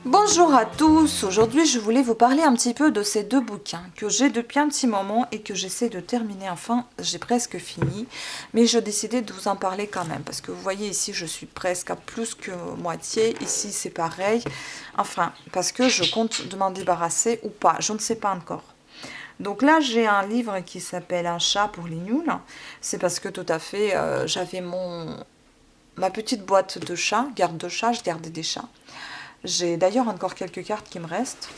Bonjour à tous, aujourd'hui je voulais vous parler un petit peu de ces deux bouquins que j'ai depuis un petit moment et que j'essaie de terminer, enfin j'ai presque fini, mais je décidais de vous en parler quand même parce que vous voyez ici je suis presque à plus que moitié, ici c'est pareil, enfin parce que je compte de m'en débarrasser ou pas, je ne sais pas encore. Donc là j'ai un livre qui s'appelle Un chat pour les nuls, c'est parce que tout à fait j'avais ma petite boîte de chats, garde de chats, je gardais des chats. J'ai d'ailleurs encore quelques cartes qui me restent.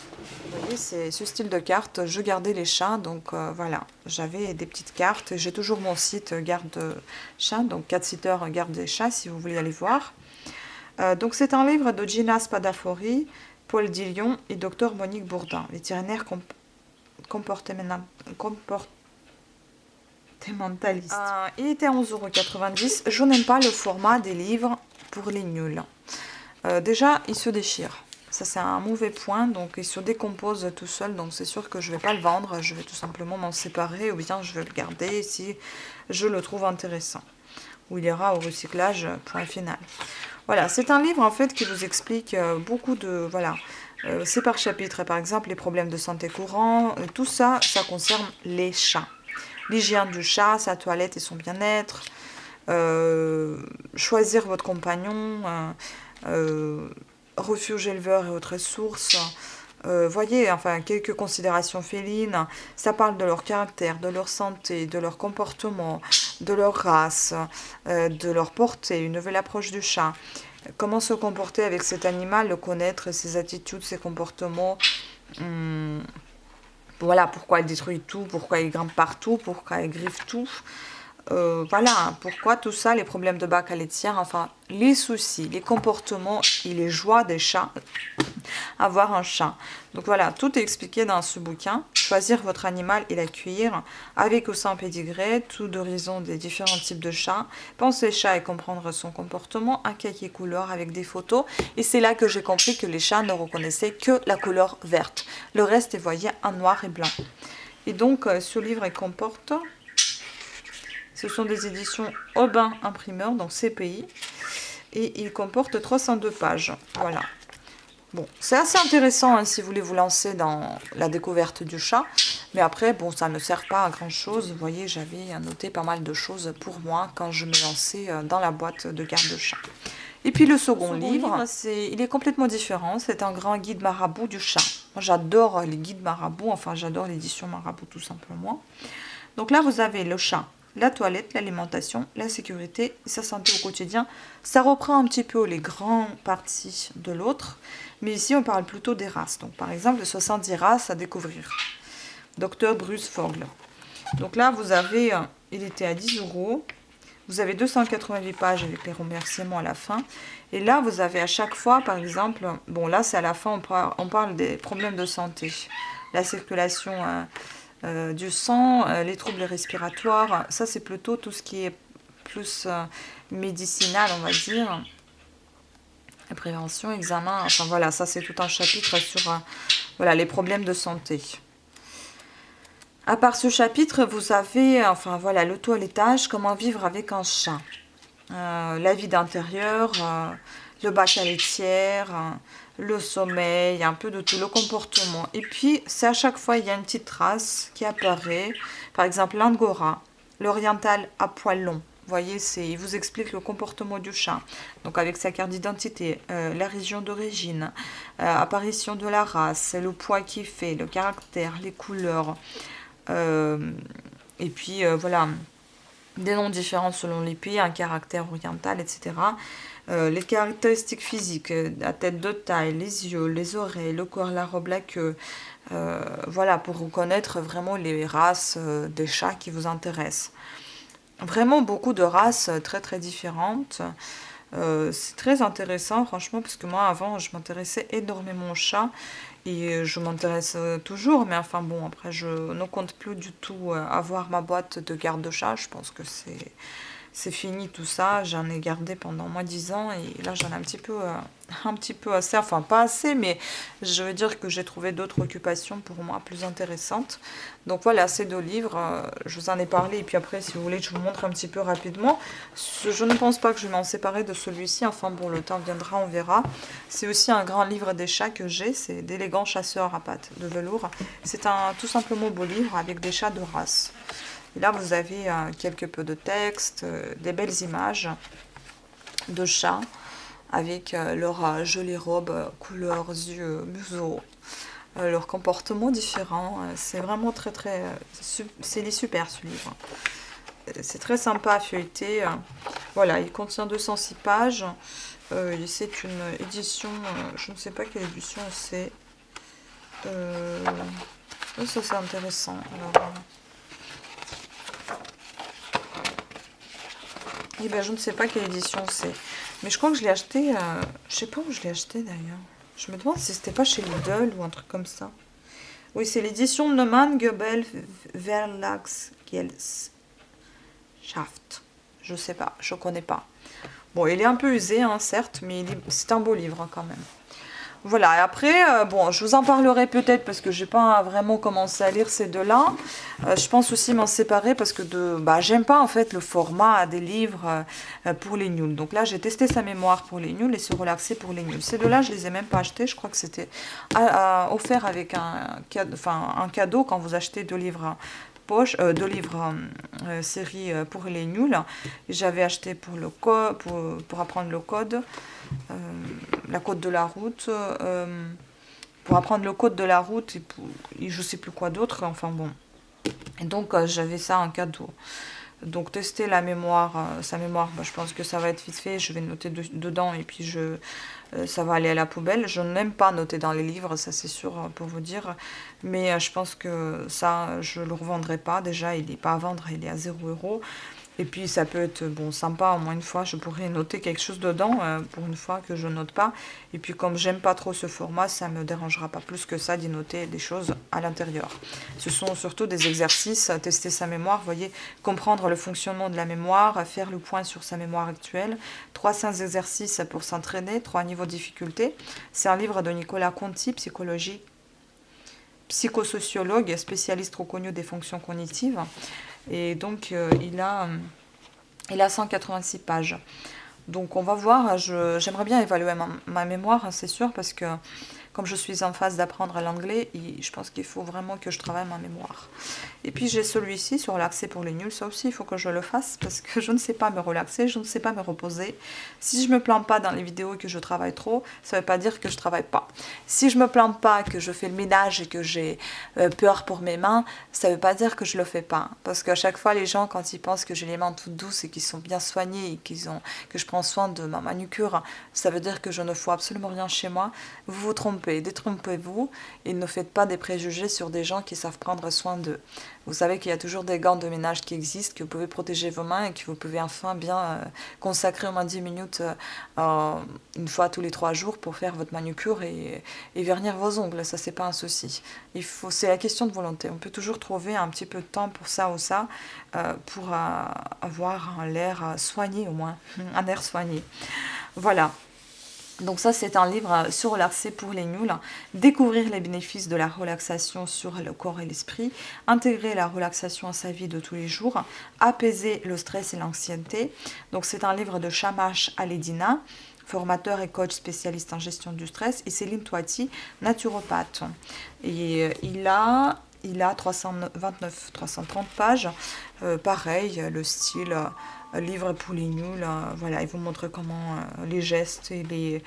Vous voyez, c'est ce style de carte. Je gardais les chats, donc voilà. J'avais des petites cartes. J'ai toujours mon site garde chat, donc Cat Sitter garde des chats, si vous voulez aller voir. Donc c'est un livre de Gina Spadafori, Paul Dillon et Dr Monique Bourdin, vétérinaire comportementaliste. Il était à 11,90 €. Je n'aime pas le format des livres pour les nuls. Déjà, il se déchire. Ça, c'est un mauvais point. Donc, il se décompose tout seul. Donc, c'est sûr que je ne vais pas le vendre. Je vais tout simplement m'en séparer ou bien je vais le garder si je le trouve intéressant. Ou il ira au recyclage, point final. Voilà, c'est un livre en fait qui vous explique beaucoup de... Voilà, c'est par chapitre. Par exemple, les problèmes de santé courants. Tout ça, ça concerne les chats. L'hygiène du chat, sa toilette et son bien-être. Choisir votre compagnon. Refuge éleveur et autres sources. Voyez, enfin, quelques considérations félines. Ça parle de leur caractère, de leur santé, de leur comportement, de leur race, de leur portée, une nouvelle approche du chat. Comment se comporter avec cet animal, le connaître, ses attitudes, ses comportements. Voilà, pourquoi il détruit tout, pourquoi il grimpe partout, pourquoi il griffe tout. Voilà, pourquoi tout ça, les problèmes de bac à laitière, enfin, les soucis, les comportements et les joies des chats, avoir un chat. Donc voilà, tout est expliqué dans ce bouquin. Choisir votre animal et l'accueillir, avec ou sans pédigré, tout d'horizon des différents types de chats. Penser chat et comprendre son comportement, un cahier couleur avec des photos. Et c'est là que j'ai compris que les chats ne reconnaissaient que la couleur verte. Le reste est voyé en noir et blanc. Et donc, ce livre, il comporte... Ce sont des éditions Aubin Imprimeur, donc CPI. Et il comporte 302 pages. Voilà. Bon, c'est assez intéressant hein, si vous voulez vous lancer dans la découverte du chat. Mais après, bon, ça ne sert pas à grand chose. Vous voyez, j'avais noté pas mal de choses pour moi quand je me lançais dans la boîte de garde-chat. Et puis le second livre, il est complètement différent. C'est un grand guide marabout du chat. Moi, j'adore les guides marabouts. Enfin, j'adore l'édition marabout tout simplement. Donc là, vous avez le chat, la toilette, l'alimentation, la sécurité et sa santé au quotidien. Ça reprend un petit peu les grandes parties de l'autre, mais ici, on parle plutôt des races. Donc, par exemple, 70 races à découvrir. Docteur Bruce Fogler. Donc là, vous avez, il était à 10 €. Vous avez 288 pages avec les remerciements à la fin. Et là, vous avez à chaque fois, par exemple, bon là, c'est à la fin, on parle des problèmes de santé. La circulation... du sang, les troubles respiratoires, ça c'est plutôt tout ce qui est plus médicinal, on va dire. La prévention, examen, enfin voilà, ça c'est tout un chapitre sur voilà, les problèmes de santé. À part ce chapitre, vous avez, enfin voilà, le toilettage, comment vivre avec un chat. La vie d'intérieur, le bac à laitière, le sommeil, un peu de tout, le comportement. Et puis, c'est à chaque fois, il y a une petite trace qui apparaît. Par exemple, l'angora, l'oriental à poil long. Vous voyez, il vous explique le comportement du chat. Donc, avec sa carte d'identité, la région d'origine, apparition de la race, le poids qu'il fait, le caractère, les couleurs. Et puis, voilà, des noms différents selon les pays, un caractère oriental, etc. Les caractéristiques physiques, la tête de taille, les yeux, les oreilles, le corps, la robe, la queue. Voilà, pour reconnaître vraiment les races des chats qui vous intéressent. Vraiment beaucoup de races très très différentes. C'est très intéressant franchement parce que moi avant je m'intéressais énormément aux chats et je m'intéresse toujours, mais enfin bon, après je ne compte plus du tout avoir ma boîte de garde-chat. Je pense que c'est fini tout ça, j'en ai gardé pendant moins 10 ans et là j'en ai un petit peu assez, enfin pas assez, mais je veux dire que j'ai trouvé d'autres occupations pour moi plus intéressantes. Donc voilà, ces 2 livres, je vous en ai parlé et puis après si vous voulez je vous montre un petit peu rapidement. Je ne pense pas que je vais m'en séparer de celui-ci, enfin bon le temps viendra, on verra. C'est aussi un grand livre des chats que j'ai, c'est d'élégants chasseurs à pattes de velours. C'est un tout simplement beau livre avec des chats de race. Et là, vous avez quelque peu de texte, des belles images de chats avec leurs jolies robes, couleurs, yeux, museaux, leurs comportements différents. C'est vraiment très très... c'est super ce livre. C'est très sympa à feuilleter. Voilà, il contient 206 pages. C'est une édition, je ne sais pas quelle édition c'est. Ça c'est intéressant. Alors, eh ben, je ne sais pas quelle édition c'est. Mais je crois que je l'ai acheté... je sais pas où je l'ai acheté d'ailleurs. Je me demande si c'était pas chez Lidl ou un truc comme ça. Oui, c'est l'édition Neumann Goebel Verlagsgesellschaft. Je sais pas, je connais pas. Bon, il est un peu usé, hein, certes, mais c'est un beau livre hein, quand même. Voilà, et après, bon, je vous en parlerai peut-être parce que j'ai pas vraiment commencé à lire ces 2-là. Je pense aussi m'en séparer parce que j'aime pas en fait le format des livres pour les nuls. Donc là, j'ai testé sa mémoire pour les nuls et se relaxer pour les nuls. Ces 2-là, je les ai même pas achetés. Je crois que c'était offert avec un cadeau quand vous achetez 2 livres poche, 2 livres série pour les nuls. J'avais acheté pour pour apprendre le code. La côte de la route, pour apprendre le code de la route et je sais plus quoi d'autre, enfin bon. Et donc j'avais ça en cadeau. Donc tester la mémoire, sa mémoire, je pense que ça va être vite fait, je vais noter dedans et puis ça va aller à la poubelle. Je n'aime pas noter dans les livres, ça c'est sûr pour vous dire, mais je pense que ça je le revendrai pas, déjà il n'est pas à vendre, il est à 0 €. Et puis ça peut être bon sympa, au moins une fois je pourrais noter quelque chose dedans pour une fois que je note pas. Et puis comme j'aime pas trop ce format, ça me dérangera pas plus que ça d'y noter des choses à l'intérieur. Ce sont surtout des exercices, tester sa mémoire, vous voyez, comprendre le fonctionnement de la mémoire, faire le point sur sa mémoire actuelle. 300 exercices pour s'entraîner, 3 niveaux de difficulté. C'est un livre de Nicolas Conti, psychosociologue, spécialiste reconnu des fonctions cognitives. Et donc, il a 186 pages. Donc, on va voir. J'aimerais bien évaluer ma mémoire, c'est sûr, parce que comme je suis en phase d'apprendre l'anglais, je pense qu'il faut vraiment que je travaille ma mémoire. Et puis, j'ai celui-ci sur l'accès pour les nuls. Ça aussi, il faut que je le fasse parce que je ne sais pas me relaxer, je ne sais pas me reposer. Si je me plains pas dans les vidéos et que je travaille trop, ça ne veut pas dire que je travaille pas. Si je me plains pas, que je fais le ménage et que j'ai peur pour mes mains, ça ne veut pas dire que je le fais pas. Parce qu'à chaque fois, les gens, quand ils pensent que j'ai les mains toutes douces et qu'ils sont bien soignées et que je prends soin de ma manucure, ça veut dire que je ne fais absolument rien chez moi. Vous vous trompez. Détrompez-vous et ne faites pas des préjugés sur des gens qui savent prendre soin d'eux. Vous savez qu'il y a toujours des gants de ménage qui existent, que vous pouvez protéger vos mains et que vous pouvez enfin bien consacrer au moins 10 minutes une fois tous les 3 jours pour faire votre manucure et vernir vos ongles. Ça, c'est pas un souci. C'est la question de volonté. On peut toujours trouver un petit peu de temps pour ça ou ça, pour avoir un air soigné au moins, un air soigné. Voilà. Donc ça, c'est un livre sur relaxer pour les nuls. Découvrir les bénéfices de la relaxation sur le corps et l'esprit. Intégrer la relaxation à sa vie de tous les jours. Apaiser le stress et l'anxiété. Donc c'est un livre de Shamash Aledina, formateur et coach spécialiste en gestion du stress. Et Céline Toiti, naturopathe. Et il a 330 pages. Pareil, le style... livre pour les nuls, voilà, il vous montre comment les gestes et les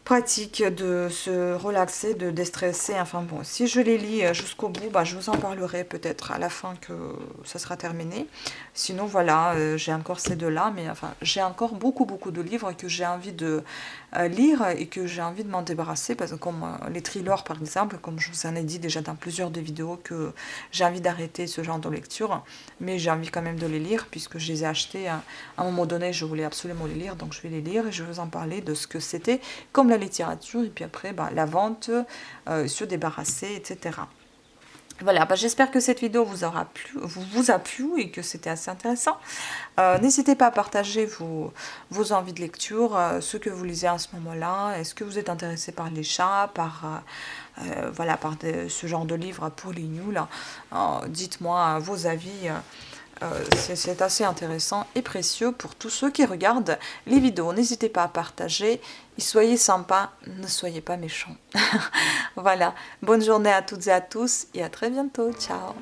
pratiques de se relaxer, de déstresser, enfin bon, si je les lis jusqu'au bout, je vous en parlerai peut-être à la fin que ça sera terminé. Sinon voilà, j'ai encore ces 2-là, mais enfin j'ai encore beaucoup de livres que j'ai envie de lire et que j'ai envie de m'en débarrasser, parce que comme les thrillers par exemple, comme je vous en ai dit déjà dans plusieurs des vidéos, que j'ai envie d'arrêter ce genre de lecture, mais j'ai envie quand même de les lire puisque je les ai achetés à un moment donné, je voulais absolument les lire, donc je vais les lire et je vais vous en parler de ce que c'était, comme la littérature, et puis après la vente, se débarrasser, etc. Voilà, bah, j'espère que cette vidéo vous a plu et que c'était assez intéressant. N'hésitez pas à partager vos envies de lecture, ce que vous lisez à ce moment-là. Est-ce que vous êtes intéressé par les chats, voilà, par ce genre de livre pour les nuls? Dites-moi vos avis. C'est assez intéressant et précieux pour tous ceux qui regardent les vidéos. N'hésitez pas à partager et soyez sympas, ne soyez pas méchants. Voilà, bonne journée à toutes et à tous et à très bientôt. Ciao.